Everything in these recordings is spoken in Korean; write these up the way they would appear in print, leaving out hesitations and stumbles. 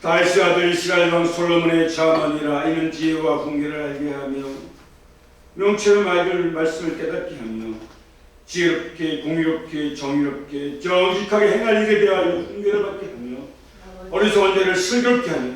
다윗의 아들 이스라엘 왕 솔로몬의 자문이라. 이는 지혜와 공개를 알게 하며 명철의 말씀을 깨닫게 하며 지혜롭게 공의롭게 정의롭게 정직하게 행할 일에 대하여 훈계를 받게 하며 어리석은 자를 슬기롭게 하며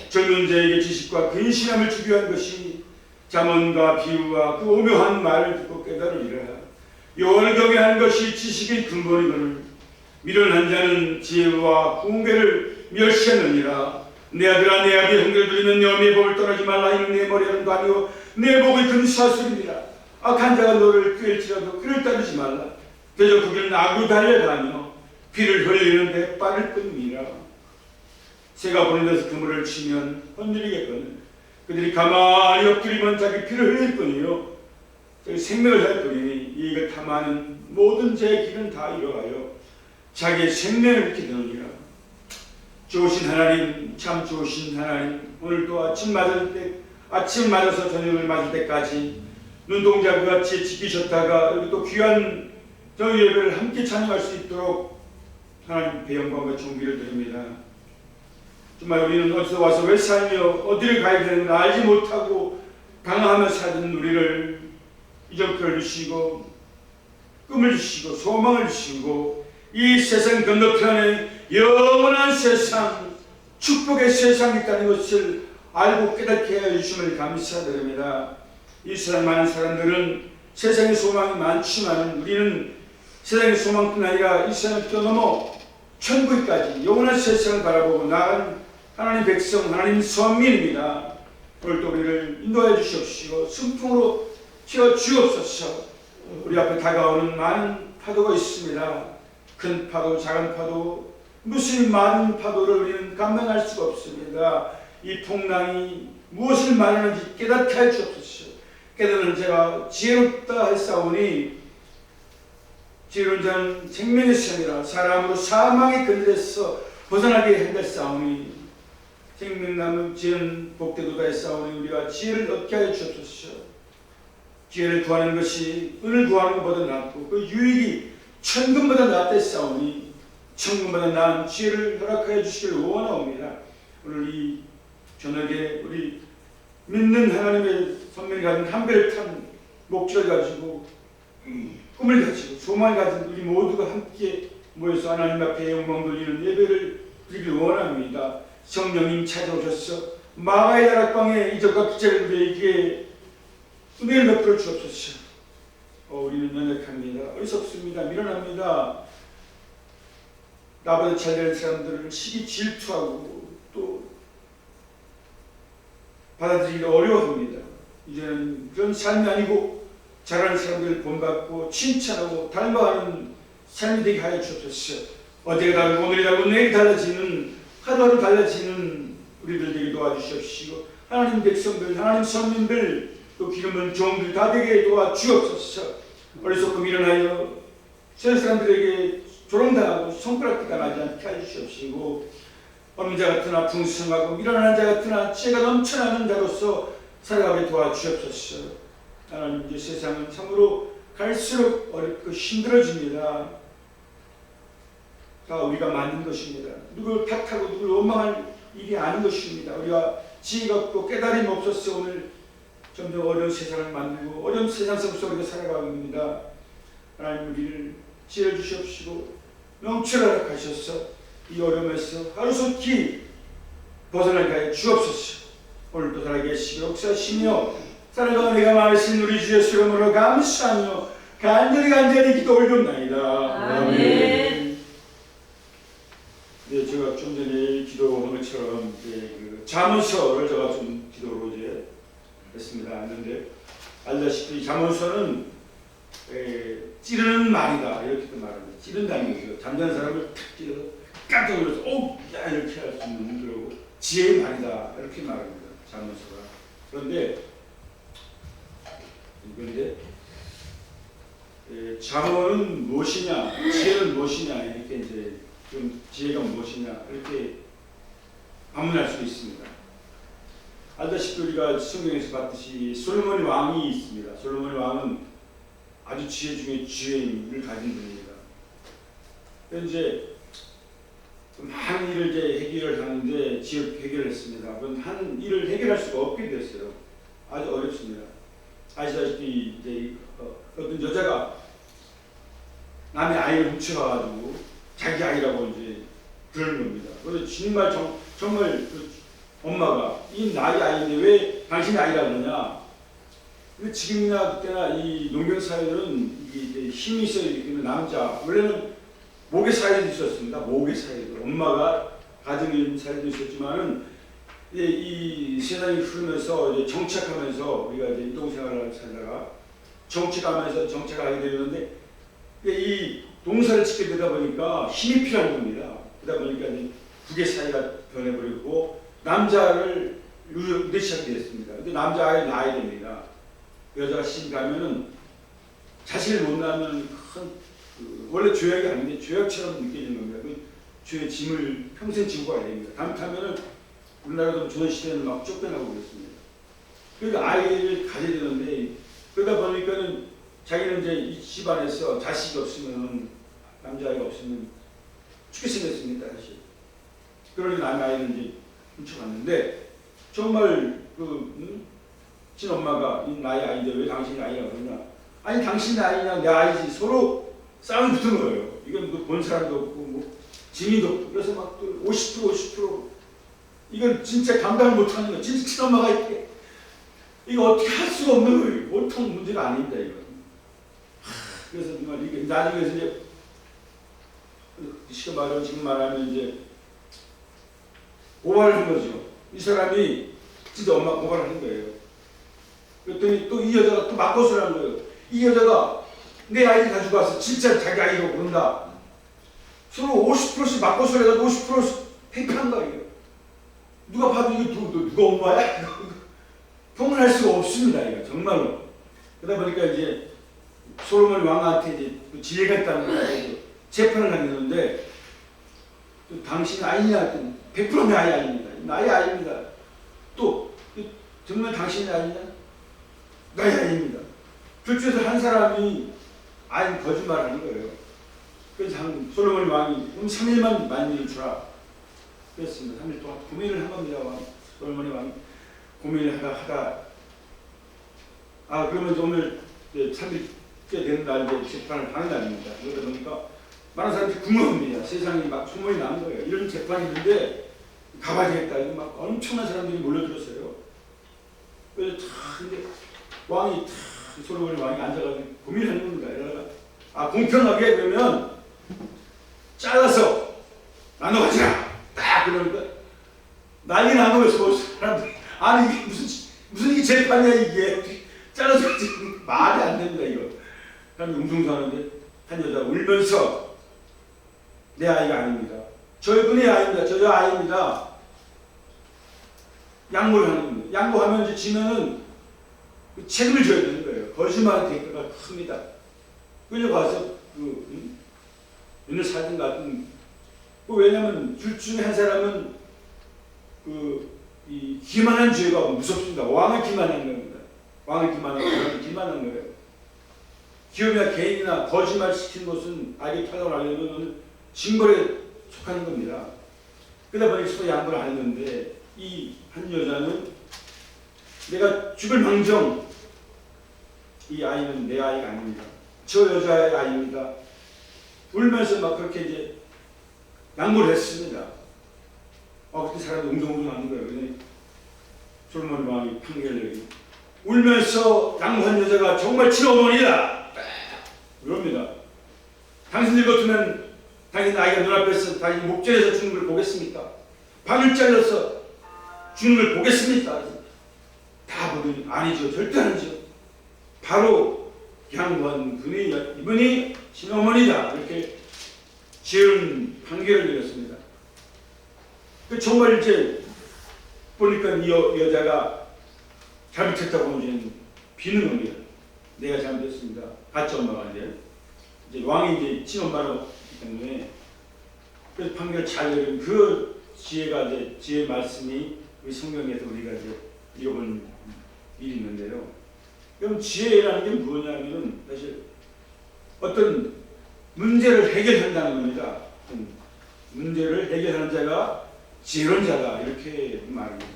젊은 자에게 지식과 근신함을 주게 한 것이 잠언과 비유와 그 오묘한 말을 듣고 깨달으리라. 여호와를 경외하는 것이 지식의 근본이거늘 미련한 자는 지혜와 공개를 멸시하느니라. 내 아들아, 내 아비의 훈계를 들으면 내 어미의 법을 떠나지 말라. 이는 내 머리하는 관이요 내 목의 근사술이니라. 악한 자가 너를 꾀일지라도 그를 따르지 말라. 그저 그 길은 악으로 달려가며 피를 흘리는데 빠를 뿐이니라. 새가 보는 데서 그물을 치면 흔들리겠거늘 그들이 가만히 엎드리면 자기 피를 흘릴 뿐이요 자기 생명을 살 뿐이니 이익을 탐하는 모든 자의 길은 다 잃어가요 자기의 생명을 잃게 되느니라. 좋으신 하나님, 참 좋으신 하나님, 오늘도 아침 맞아서 저녁을 맞을 때까지 눈동자 같이 지키셨다가 또 귀한 저희 예배를 함께 찬양할 수 있도록 하나님께 영광과 존귀를 드립니다. 정말 우리는 어디서 와서 왜 살며 어디를 가야 되는지 알지 못하고 방황하며 사는 우리를 이정표를 주시고 꿈을 주시고 소망을 주시고 이 세상 건너편에 영원한 세상, 축복의 세상이 있다는 것을 알고 깨닫게 하여 주심을 감사드립니다. 이 세상 많은 사람들은 세상의 소망이 많지만 우리는 세상의 소망뿐 아니라 이 세상을 뛰어넘어 천국까지 영원한 세상을 바라보고 나아간 하나님 백성, 하나님 선민입니다. 오늘도 우리를 인도해 주시옵시고 승풍으로 채워 주옵소서. 우리 앞에 다가오는 많은 파도가 있습니다. 큰 파도, 작은 파도, 무슨 많은 파도를 우리는 감당할 수가 없습니다. 이 풍랑이 무엇을 말하는지 깨닫게 할 주옵소서. 깨닫는 자가 지혜롭다 했사오니 지혜로운 자는 생명의 샘이라. 사람으로 사망의 근들에서 벗어나게 한다사오니 생명나무 지혜는 복되도다 했사오니 우리가 지혜를 얻게 하여 주옵소서. 지혜를 구하는 것이 은을 구하는 것보다 낫고 그 유익이 천금보다 낫다 했사오니 천금보다 나은 지혜를 허락하여 주시기를 원하옵니다. 오늘 이 저녁에 우리 믿는 하나님의 선명히 가진 한 배를 탄 목적을 가지고 꿈을 가지고 소망을 가진 우리 모두가 함께 모여서 하나님 앞에 영광 돌리는 예배를 드리길 원합니다. 성령님 찾아오셔서 마가의 다락방에 이적과 기적을 우리에게 은혜를 베풀어 주옵소서. 우리는 연약합니다. 어리석습니다. 미련합니다. 나보다 잘되는 사람들을 시기 질투하고 또 받아들이기 어려워합니다. 이제는 그런 삶이 아니고 잘하는 사람들을 본받고 칭찬하고 닮아가는 삶이 되게 하여 주옵소서. 어제가 다르고 오늘이 다르고 내일이 달라지는 하루하루 달라지는 우리들 되게 도와주시옵시고 하나님 백성들, 하나님 선민들 또 기름은 종들 다 되게 도와주옵소서. 어리석고 미련하여 세상 사람들에게 조롱당하고 손가락 당하지 않게 해주시옵시고 없는 자 같으나 풍성하고 미련한 자 같으나 지혜가 넘쳐나는 자로서 살아가게 도와주옵소서. 하나님, 이제 세상은 참으로 갈수록 어렵고 힘들어집니다. 다 우리가 만든 것입니다. 누구를 탓하고 누구를 원망할 일이 아닌 것입니다. 우리가 지혜가 없고 깨달음이 없어서 오늘 점점 어려운 세상을 만들고 어려운 세상 속에서 우리가 살아가고 있습니다. 하나님, 우리를 지혜를 주시옵시고 명철하게 하셔서 이 어려움에서 하루속히 벗어나게 하여 주옵소서. 오늘도 살아계시고 역사하시며 살아가는 내가 많으신 우리 주 예수 이름으로 감사하며 간절히 기도 올렸나이다. 아멘. 네, 제가 좀 전에 기도한 것처럼 그 잠언서를 제가 좀 기도로 이제 했습니다. 했는데 알다시피 잠언서는 찌르는 말이다 이렇게 말합니다. 찌른다는 거죠. 잠자는 사람을 탁 찌르서 깜짝 놀라서 야 이렇게 할 수 있는 그러고 지혜의 말이다 이렇게 말합니다. 잠언서가. 그런데 잠언은 무엇이냐, 지혜는 무엇이냐 이렇게 이제 좀 지혜가 무엇이냐 이렇게 반문할 수 있습니다. 알다시피 우리가 성경에서 봤듯이 솔로몬의 왕이 있습니다. 솔로몬의 왕은 아주 지혜 중에 지혜를 가진 분입니다. 현재 많은 한 일을 이제 해결을 하는데 지역 해결을 했습니다. 그럼 한 일을 해결할 수가 없게 됐어요. 아주 어렵습니다. 아시다시피 이제 어떤 여자가 남의 아이를 훔쳐가지고 자기 아이라고 이제 그러는 겁니다. 그래서 정말 그 엄마가 이 나의 아이인데 왜 당신의 아이라고 그러냐? 근데 지금이나 그때나 이 농경 사회는 이게 힘이 있어야 되기 때문에 남자 원래는 모계 사회도 있었습니다. 모계 사회도 엄마가 가정에 있는 사회도 있었지만은 이 세상이 흐르면서 이제 정착하면서 우리가 이제 인동생활을 살다가 정착하게 되는데 이 농사를 짓게 되다 보니까 힘이 필요한 겁니다. 그러다 보니까 이제 국의 사회가 변해버리고 남자를 의대시하게 됐습니다. 근데 남자아이를 낳아야 됩니다. 여자가 시집 가면은 자식을 못 낳으면 원래 죄악이 아닌데 죄악처럼 느껴지는 겁니다. 그 죄의 짐을 평생 지고 가야 됩니다. 잘못하면은 우리나라도 조선시대는 막 쫓겨나고 그랬습니다. 그러니까 아이를 가져야 되는데 그러다 보니까는 자기는 이제 이 집안에서 자식이 없으면 남자아이가 없으면 죽게 생겼습니다. 사실. 그러니 남의 아이는 이제 훔쳐갔는데 정말 친엄마가 이 나의 아이인데 왜 당신이 아이라고 그러냐? 아니 당신의 아이냐 내 아이지 서로 싸움이 붙은 거예요. 이건 본 사람도 없고 뭐 증인도 없고 그래서 막 50% 이건 진짜 감당을 못하는 거예요. 진짜 친엄마가 이렇게 이거 어떻게 할 수가 없는 거예요. 보통 문제가 아닙니다. 이거. 그래서 정말 이게 나중에 이제 지금 말하면 이제 고발을 한 거죠. 이 사람이 진짜 엄마 고발을 한 거예요. 그랬더니 또 이 여자가 또 맞고서를 한 거예요. 이 여자가 내 아이를 가지고 와서 진짜 자기 아이라고 그런다. 서로 50%씩 맞고서를 해가지고 50%씩 팽팽한 거예요. 누가 봐도 이거 누가 엄마야? 평론할 수가 없습니다. 이거 정말로. 그러다 보니까 이제 솔로몬 왕한테 이제 지혜가 있다는 거예요. 재판을 하게 되는데 당신 아이냐? 100% 내 아이 아닙니다. 나의 아이입니다. 또 정말 당신의 아이냐? 나의 아이입니다. 둘 중에서 한 사람이 아이 거짓말하는 거예요. 그래서 솔로몬 왕이 3일만 만민을 주라. 그랬습니다. 3일 동안 고민을 한 겁니다. 솔로몬 왕이 고민을 하다 그러면 오늘 3일째 되는 날 재판을 하는 날입니다. 그러다 보니까 많은 사람들이 궁금합니다. 세상에 막 소문이 나는 거예요. 이런 재판이 있는데 가봐야 되겠다. 이거 막 엄청난 사람들이 몰려들었어요. 그래서 근데 왕이 솔로몬 왕이 앉아가지고 고민하는 겁니다. 이러다가 공평하게 그러면 잘라서 나눠 가지라. 딱 그러니까 난리 난 거예요. 사람들이 아니 이게 무슨 이게 재판이야 이게 잘라서 지금 말이 안 됩니다 이거. 사람이 웅성사하는데 한 여자 울면서 내 아이가 아닙니다. 저분의 아이입니다. 저 아이입니다. 양보를 하는 겁니다. 양보하면 이제 지면은 책임을 져야 되는 거예요. 거짓말의 대가가 큽니다. 끌려가서 맨날 살던 같은 왜냐하면 둘 중에 한 사람은 이 기만한 죄가 무섭습니다. 왕을 기만한 겁니다. 왕을 기만한 거예요. 기업이나 개인이나 거짓말 시키는 것은 악의 타락을 하려면 징벌에 속하는 겁니다. 그러다 보니까 서로 양보를 안 했는데 이 한 여자는 내가 죽을 망정 이 아이는 내 아이가 아닙니다. 저 여자의 아이입니다. 울면서 막 그렇게 이제 양보를 했습니다. 그때 사람이 웅성웅성하는 거예요. 그러니 솔로몬 왕이 판결을 내리고 울면서 양보한 여자가 정말 친어머니다. 그럽니다. 당신들 같으면 당신 아이가 눈앞에서 당신 목전에서 죽는 걸 보겠습니까? 방을 잘라서 죽는 걸 보겠습니까? 다 보더니 아니죠. 절대 아니죠. 바로 양보한 분이 이분이 친어머니다. 이렇게 지은 판결을 내렸습니다. 정말 이제 보니까 이 여자가 잘못했다고 이제 비는 겁니다. 내가 잘못했습니다. 가짜 엄마가 이제 왕이 이제 친엄마라기 때문에 그래서 판결을 잘 내린 그 지혜가 이제 지혜 말씀이 우리 성경에서 우리가 이제 읽어본 일이 있는데요. 그럼 지혜라는 게 뭐냐면은 사실 어떤 문제를 해결한다는 겁니다. 문제를 해결하는 자가 지혜론자다 이렇게 말합니다.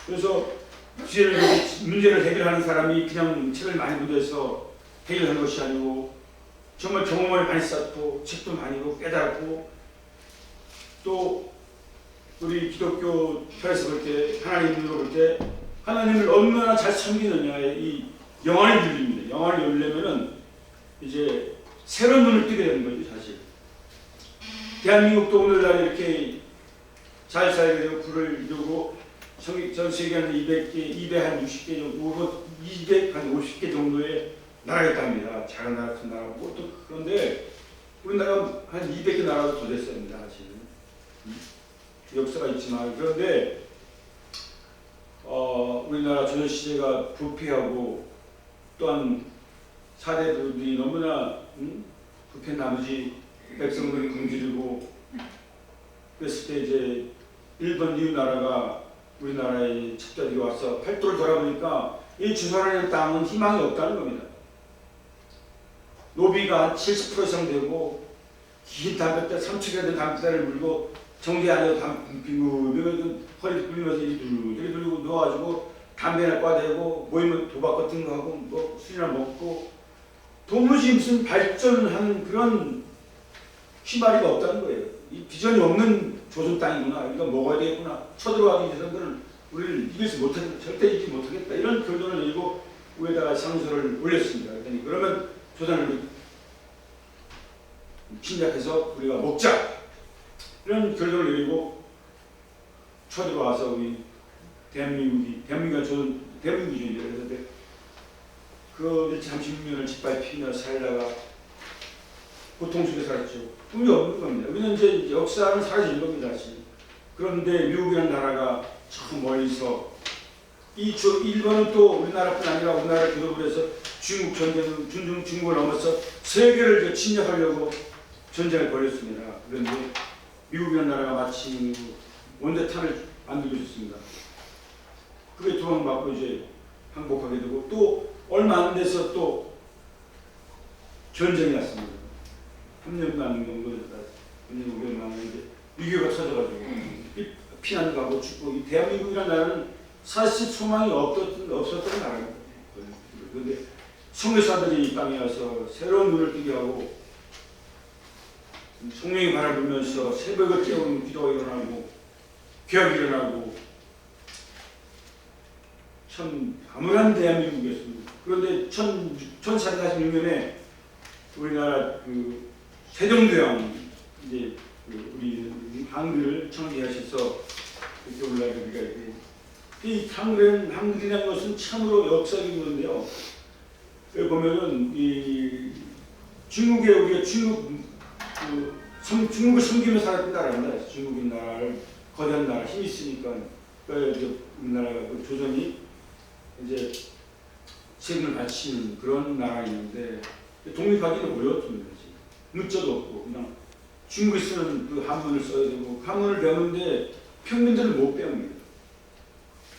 그래서 문제를 해결하는 사람이 그냥 책을 많이 공부해서 해결하는 것이 아니고 정말 경험을 많이 쌓고 책도 많이 읽고 깨달았고 또 우리 기독교 편에서 볼 때 하나님으로 볼 때 하나님을 얼마나 잘 섬기느냐에 이 영안이 열립니다. 영안이 열리면은 이제 새로운 눈을 뜨게 되는 거죠, 사실. 대한민국도 오늘날 이렇게 잘 살게 되고 불을 이루고 전 세계 한 200개, 260개 정도, 250개 정도의 나라가 있답니다. 작은 나라, 큰 나라고. 또 그런데 우리나라 한 200개 나라도 더 됐습니다, 사실은. 역사가 있지만. 그런데 우리나라 조선시대가 부패하고 또한 사대부들이 너무나 부패 나머지 백성들이 굶주리고 그랬을 때 이제 일본 이웃 나라가 우리나라에 첩자들이 와서 팔도를 돌아보니까 이 주선하는 땅은 희망이 없다는 겁니다. 노비가 70% 이상 되고 긴 담뱃대 3층에 된 담뱃대를 물고 정제 안에서 빙글빙글 허리 굴리면서 이리 돌리고 누워가지고 담배나 꽈대고 모이면 도박 같은 거 하고 뭐 술이나 먹고 도무지 무슨 발전하는 그런 희망이 없다는 거예요. 이 비전이 없는 조선 땅이구나. 우리가 먹어야 되겠구나. 쳐들어가기 위해서는 우리를 이기지 못하겠다. 절대 이기지 못하겠다. 이런 결론을 내리고 위에다가 상소를 올렸습니다. 그랬더니 그러면 조선을 침략해서 우리가 먹자. 이런 결론을 내리고 쳐들어와서 우리 대한민국이 조선 대한민국이죠. 그래서 그 36년을 짓밟히며 살다가 고통 속에 살았죠. 꿈이 없는 겁니다. 우리는 이제 역사는 사라질 겁니다. 사실. 그런데 미국이라는 나라가 저 멀리서 일본은 또 우리나라뿐 아니라 우리나라를 기록을 해서 중국 전쟁, 중국을 넘어서 세계를 침략하려고 전쟁을 벌였습니다. 그런데 미국이라는 나라가 마치 원자탄을 만들고 있었습니다. 그게 도망받고 이제 항복하게 되고 또 얼마 안 돼서 또 전쟁이 왔습니다. 3년도 안 넘어졌다. 3년 5개월 만에 위기가 터져가지고 피난 가고 죽고 이 대한민국이라는 나라는 사실 소망이 없었던 나라입니다. 그런데 성교사들이 이 땅에 와서 새로운 눈을 뜨게 하고 성령이 바라보면서 새벽을 깨우는 기도가 일어나고 개혁이 일어나고 참 암울한 대한민국이었습니다. 그런데 1446년에 우리나라 그 세종대왕 이제 우리 한글을 창제하셔서 이렇게 올라가 우리가 이렇게 이 한글이라는 것은 참으로 역사적인 건데요. 여기 보면은 이 중국에 우리가 중국을 섬기며 살았던 나라입니다. 중국인 나라를 거대한 나라 힘이 있으니까 우리나라가 조선이 이제 세금을 바치는 그런 나라였는데 독립하기는 어려웠습니다. 문자도 없고 그냥 중국에 쓰는 그 한문을 써야 되고 한문을 배우는데 평민들은 못 배웁니다.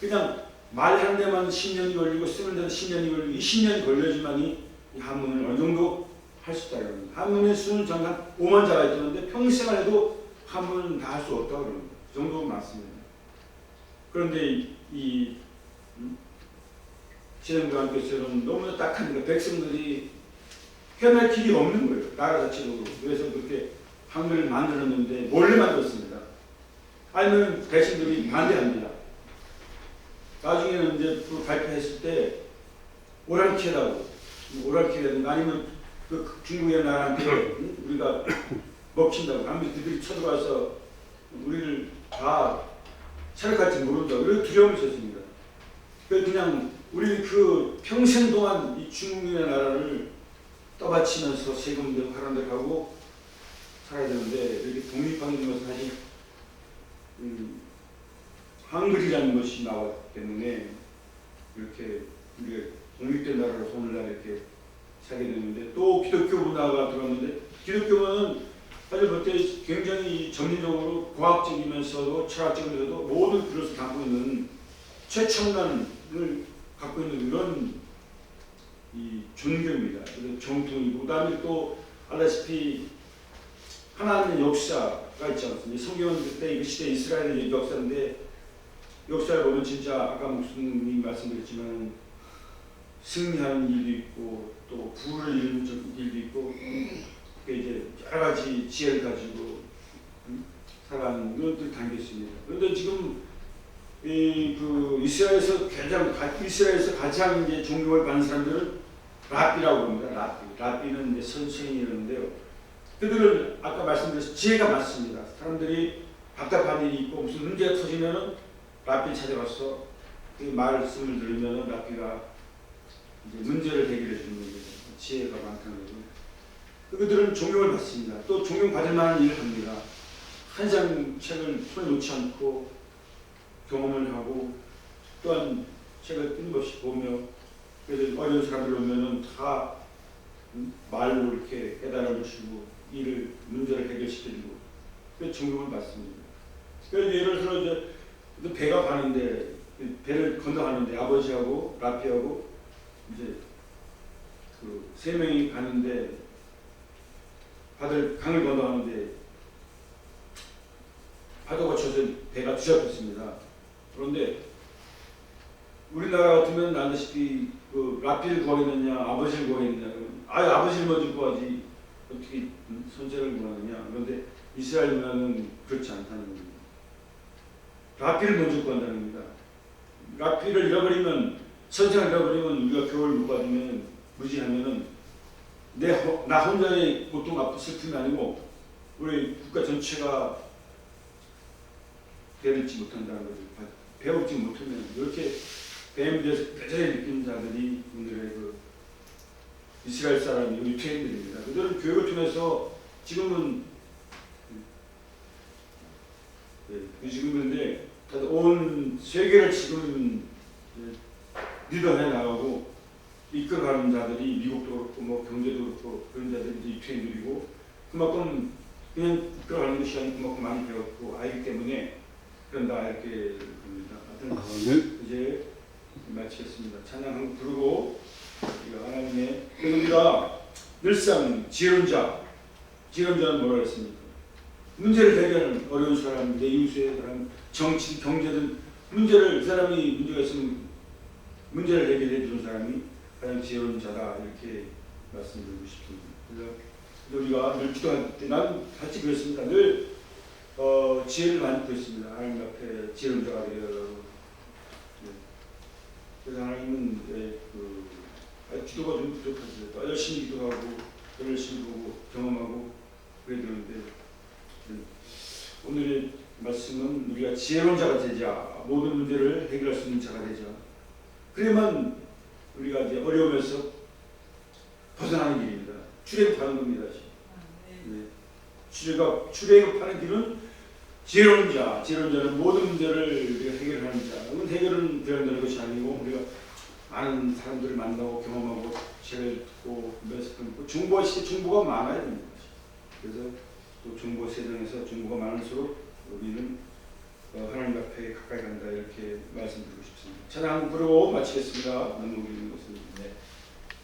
그냥 말하는 데만 10년이 걸리고 쓰는 데는 10년이 걸리고 20년이 걸려야지만이 이 한문을 어느 정도 할 수 있다고 합니다. 한문의 수는 잠깐 5만 자가 있었는데 평생을 해도 한문은 다 할 수 없다고 합니다. 그 정도가 많습니다. 그런데 이 세종대왕께서는 너무나 딱하니까 백성들이 헤어날 길이 없는 거예요. 나라 자체적으로. 그래서 그렇게 한글을 만들었는데 몰래 만들었습니다. 아니면 대신들이 반대합니다. 나중에는 이제 그 발표했을 때 오랑캐라고 오랑캐라든가 아니면 그 중국의 나라한테 우리가 먹힌다고 아무튼 그들이 쳐들어와서 우리를 다 차력할지 모른다고 그렇게 두려움이 있었습니다. 그래서 그냥 우리 그 평생 동안 이 중국의 나라를 떠받치면서 세금 내고 하는 대로 하고 살아야 되는데 이렇게 독립하게 된 것은 사실 한글이라는 것이 나왔기 때문에 이렇게 우리가 독립된 나라로 오늘날 이렇게 살게 되는데 또 기독교 문화가 들어왔는데 기독교 문화는 사실 볼 때 굉장히 전문적으로 과학적이면서도 철학적이면서도 모든 그릇을 갖고 있는 최첨단을 갖고 있는 이런 이 종교입니다. 그래서 정통이고 그다음에 또 알다시피 하나님의 역사가 있지 않습니까? 성경은 그때 그 시대 이스라엘의 역사인데 역사를 보면 진짜 아까 목사님이 말씀드렸지만 승리하는 일도 있고 또 부를 이루는 일도 있고 그게 이제 여러 가지 지혜를 가지고 살아가는 것들이 담겨 있습니다. 그런데 지금 그 이스라엘에서 가장 이제 존경을 받는 사람들은 랍비라고 합니다. 랍비는 이제 선생이라는데요. 그들은 아까 말씀드렸듯이 지혜가 많습니다. 사람들이 답답한 일이 있고 무슨 문제가 터지면은 랍비 찾아가서 그 말씀을 들으면은 랍비가 이제 문제를 해결해 주는 거죠. 지혜가 많다는 거죠. 그들은 존경을 받습니다. 또 존경받을 만한 일을 합니다. 한 장 책을 손에 놓지 않고 경험을 하고 또한 책을 끊임없이 보며 그래서 어려운 사람들 오면은 다 말로 이렇게 깨달아 주시고 일을 문제를 해결시켜주고 그 존경을 받습니다. 그래서 예를 들어 이제 배가 가는데 배를 건너가는데 아버지하고 라피하고 이제 그 세 명이 가는데 강을 건너가는데 파도가 쳐서 배가 뒤잡혔습니다. 그런데 우리나라 같으면 알다시피 그 라피를 구하겠느냐 아버지를 구하겠느냐 아버지를 먼저 구하지 어떻게 선생을 구하느냐. 그런데 이스라엘 문화는 그렇지 않다는 겁니다. 라피를 먼저 구한다는 겁니다. 라피를 잃어버리면 선생을 잃어버리면 우리가 교훈을 못 받으면 무지하면은 나 혼자의 고통 아픈 슬픔이 아니고 우리 국가 전체가 배우지 못한다는 거죠. 배우지 못하면 이렇게 배움에 대해서 배전히 느끼는 자들이 오늘의 그 이스라엘 사람이 유태인들입니다. 그들은 교육을 통해서 지금은 그런데 온 세계를 지금 리더해 나가고 이끌어가는 자들이 미국도 그렇고 뭐 경제도 그렇고 그런 자들이 유태인들이고 그만큼 그냥 이끌어가는 것이 아니고 그만큼 많이 배웠고 알기 때문에 그런다 이렇게 봅니다. 하여튼 이제 마치겠습니다. 찬양 한곡 부르고 하나님의 우리가 늘상 지혜론자는 뭐라 했습니까? 문제를 해결하는 어려운 사람, 내 이웃의 사람, 정치, 경제든 문제를 그 사람이 문제가 있으면 문제를 해결해 주는 사람이 가장 지혜로운 자다 이렇게 말씀드리고 싶습니다. 그래서 우리가 늘 기도할 때 난 같이 그랬습니다. 늘 지혜를 많이 구했습니다. 하나님 앞에 지혜로운 자가 되어라고. 그래서 하나님은 기도가 좀 부족하죠. 또 열심히 기도하고 또 열심히 보고 경험하고 그래야 되는데 오늘의 말씀은 우리가 지혜로운 자가 되자 모든 문제를 해결할 수 있는 자가 되자 그래야만 우리가 이제 어려움에서 벗어나는 길입니다. 출애굽하는 겁니다. 출애굽하는 길은 지혜로운 자는 모든 문제를 우리가 해결하는 자. 그건 해결은 되는 것이 아니고 우리가 많은 사람들을 만나고 경험하고 책을 듣고 중보 시대 중보가 많아야 됩니다. 그래서 또 중보 세상에서 중보가 많을수록 우리는 하나님 앞에 가까이 간다 이렇게 말씀드리고 싶습니다. 찬양 한곡 부르고 마치겠습니다. 너무 우리는 것은